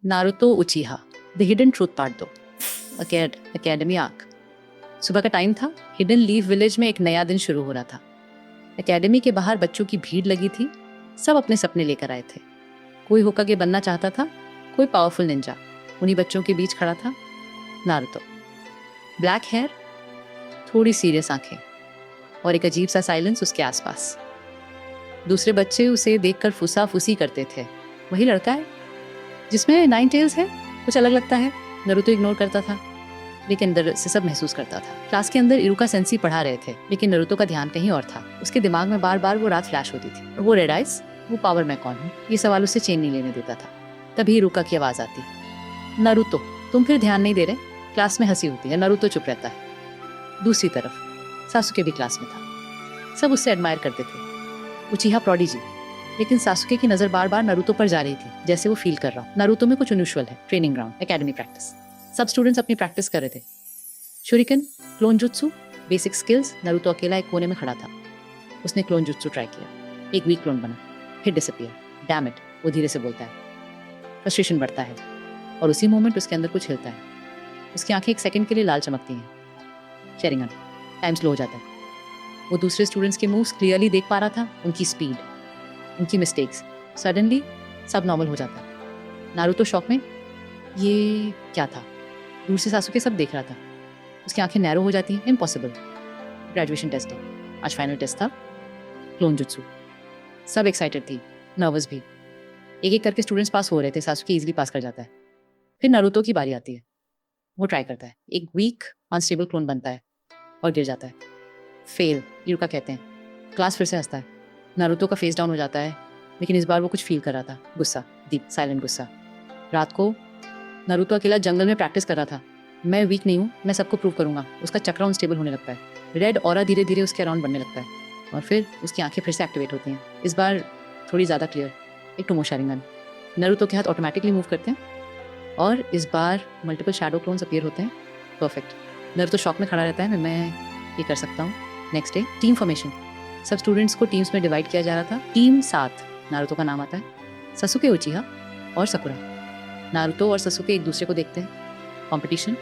Naruto उचिहा the hidden truth part 2 academy arc. सुबह का time था। हिडन लीफ विलेज में एक नया दिन शुरू हो रहा था। एकेडमी के बाहर बच्चों की भीड़ लगी थी। सब अपने सपने लेकर आए थे। कोई होकागे बनना चाहता था, कोई पावरफुल निंजा। उन्हीं बच्चों के बीच खड़ा था नारुतो। ब्लैक हेयर, थोड़ी सीरियस आंखें और एक अजीब सा साइलेंस उसके आसपास। दूसरे बच्चे उसे देखकर फुसा-फुसी करते थे। वही लड़का है जिसमें 9 टेल्स है, कुछ अलग लगता है। नारुतो इग्नोर करता था, लेकिन अंदर से सब महसूस करता था। क्लास के अंदर इरुका सेंसी पढ़ा रहे थे, लेकिन नारुतो का ध्यान कहीं और था। उसके दिमाग में बार बार वो रात फ्लैश होती थी। वो रेड आइज, वो पावर, मैं कौन हूँ, ये सवाल उसे चैन नहीं लेने देता था। तभी इरुका की आवाज आती, नारुतो तुम फिर ध्यान नहीं दे रहे। क्लास में हंसी होती है। नारुतो चुप रहता है। दूसरी तरफ सासुके भी क्लास में था। सब उससे एडमायर करते थे। उचिहा प्रोडिजी। लेकिन सासुके की नजर बार बार नारुतो पर जा रही थी, जैसे वो फील कर रहा हूँ नारुतो में कुछ अनयूजुअल है। Training ground, academy practice. सब स्टूडेंट्स अपनी प्रैक्टिस कर रहे थे। Shuriken, clone jutsu, basic skills. Naruto अकेला एक कोने में खड़ा था। उसने क्लोन जुत्सु ट्राई किया। एक वीक क्लोन बना, फिर डिसअपीयर। डैम इट, वो धीरे से बोलता है। फ्रस्ट्रेशन बढ़ता है और उसी मोमेंट उसके अंदर कुछ हिलता है। उसकी आंखें एक सेकंड के लिए लाल चमकती हैं। शेरिंगन। टाइम स्लो हो जाता है। वो दूसरे स्टूडेंट्स के मूव्स क्लियरली देख पा रहा था, उनकी स्पीड, उनकी मिस्टेक्स। सडनली सब नॉर्मल हो जाता है। नारुतो शॉक में, ये क्या था? दूर से सासुके सब देख रहा था। उसकी आंखें नैरो हो जाती हैं। इम्पॉसिबल। ग्रेजुएशन टेस्ट है, आज फाइनल टेस्ट था। Clone jutsu. सब एक्साइटेड थी, नर्वस भी। एक एक करके स्टूडेंट्स पास हो रहे थे। सासुके इजीली पास कर जाता है। फिर नारुतो की बारी आती है। वो ट्राई करता है। एक वीक अनस्टेबल क्लोन बनता है और गिर जाता है। फेल, इरुका कहते हैं। क्लास फिर से हंसता है। नारुतो का फेस डाउन हो जाता है, लेकिन इस बार वो कुछ फील कर रहा था। गुस्सा, डीप साइलेंट गुस्सा। रात को नारुतो अकेला जंगल में प्रैक्टिस कर रहा था। मैं वीक नहीं हूँ, मैं सबको प्रूव करूंगा। उसका चक्र अनस्टेबल होने लगता है। रेड ऑरा धीरे धीरे उसके अराउंड बनने लगता है और फिर उसकी आंखें फिर से एक्टिवेट होती हैं। इस बार थोड़ी ज़्यादा क्लियर। एक टोमो शारिंगन। नारुतो के हाथ ऑटोमेटिकली मूव करते हैं और इस बार मल्टीपल शैडो क्लोन्स अपीयर होते हैं। परफेक्ट। नारुतो शॉक में खड़ा रहता है। मैं ये कर सकता हूँ। Next day team formation. सब स्टूडेंट्स को टीम्स में डिवाइड किया जा रहा था। टीम 7, नारुतो का नाम आता है। ससुके, उचिहा और सकुरा। नारुतो और ससुके एक दूसरे को देखते हैं। कंपटीशन,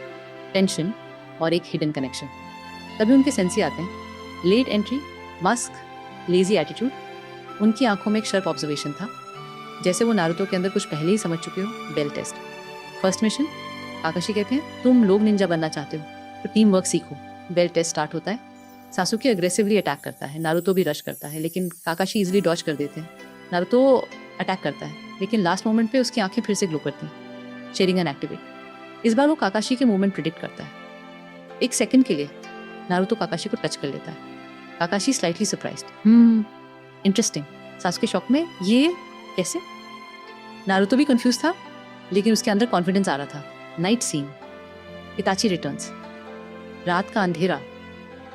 टेंशन और एक हिडन कनेक्शन। तभी उनके सेंसी आते हैं। लेट एंट्री, मस्क, लेजी एटीट्यूड। उनकी आंखों में एक शार्प ऑब्जर्वेशन था, जैसे वो नारुतो के अंदर कुछ पहले ही समझ चुके हो। Bell test. First mission, Kakashi कहते हैं तुम लोग निंजा बनना चाहते हो तो टीम वर्क सीखो। बेल टेस्ट स्टार्ट होता है। सासुके अग्रेसिवली अटैक करता है। नारुतो भी रश करता है, लेकिन काकाशी इजीली डॉज कर देते हैं। नारुतो अटैक करता है, लेकिन लास्ट मोमेंट पे उसकी आंखें फिर से ग्लो करती हैं। शेरिंगन एक्टिवेट। इस बार वो काकाशी के मूवमेंट प्रिडिक्ट करता है। एक सेकंड के लिए नारुतो काकाशी को टच कर लेता है। काकाशी स्लाइटली सरप्राइज्ड। इंटरेस्टिंग। सासुके शॉक में, ये कैसे? नारुतो भी कंफ्यूज था, लेकिन उसके अंदर कॉन्फिडेंस आ रहा था। Night scene, Itachi returns. रात का अंधेरा,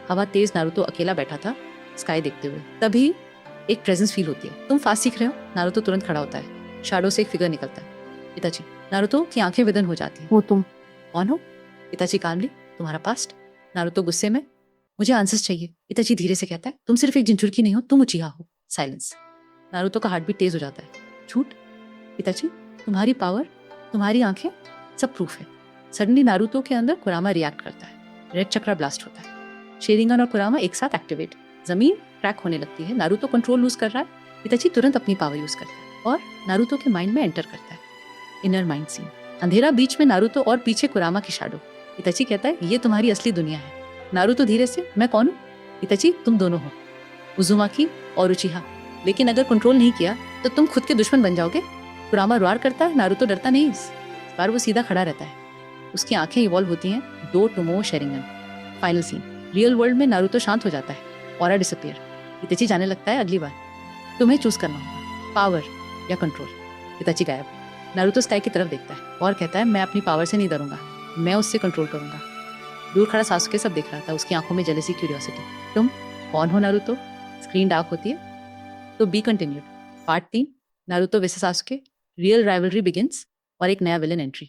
हवा तेज। नारुतो अकेला बैठा था स्काई देखते हुए। तभी एक प्रेजेंस फील होती है। तुम फास्ट सीख रहे हो? नारुतो तुरंत खड़ा होता है। शैडो से एक फिगर निकलता है। इताची। नारुतो की आंखें विदन हो जाती हैं। वो तुम कौन हो? इताची कामली, तुम्हारा पास्ट। नारुतो गुस्से में, मुझे आंसर्स चाहिए। इताची धीरे से कहता है तुम सिर्फ एक जिंचुरकी नहीं हो, तुम उचिहा हो। साइलेंस। नारुतो का हार्ट बीट तेज हो जाता है। झूठ। इताची, तुम्हारी पावर, तुम्हारी आंखें, सब प्रूफ है। सडनली नारुतो के अंदर कुरामा रिएक्ट करता है। रेड चक्रा ब्लास्ट होता है। शेरिंगन और कुरामा एक साथ एक्टिवेट। जमीन क्रैक होने लगती है। नारुतो कंट्रोल लूज कर रहा है। इताची तुरंत अपनी पावर यूज करता है और नारुतो के माइंड में एंटर करता है। Inner mind scene. अंधेरा, बीच में नारुतो और पीछे कुरामा की शैडो। इताची कहता है ये तुम्हारी असली दुनिया है। नारुतो धीरे से, मैं कौन हूँ? इताची, तुम दोनों हो, उजुमाकी और उचिहा। लेकिन अगर कंट्रोल नहीं किया तो तुम खुद के दुश्मन बन जाओगे। कुरामा रोआर करता है। नारुतो डरता नहीं। इस बार वो सीधा खड़ा रहता है। उसकी आंखें इवॉल्व होती हैं। 2 tomoe sharingan. Final scene. Real world में नारुतो शांत हो जाता है। Aura disappear. इताची जाने लगता है अगली बार तुम्हें चूज करना होगा, पावर या कंट्रोल। इताची गायब। नारुतो स्काई की तरफ देखता है और कहता है मैं अपनी पावर से नहीं डरूंगा, मैं उससे कंट्रोल करूंगा। दूर खड़ा सासुके सब देख रहा था। उसकी आंखों में जेलसी, क्यूरियोसिटी। तुम कौन हो नारुतो? स्क्रीन डार्क होती है। तो be continued. Part 3, Naruto versus सासुके, real rivalry begins और एक नया विलन एंट्री।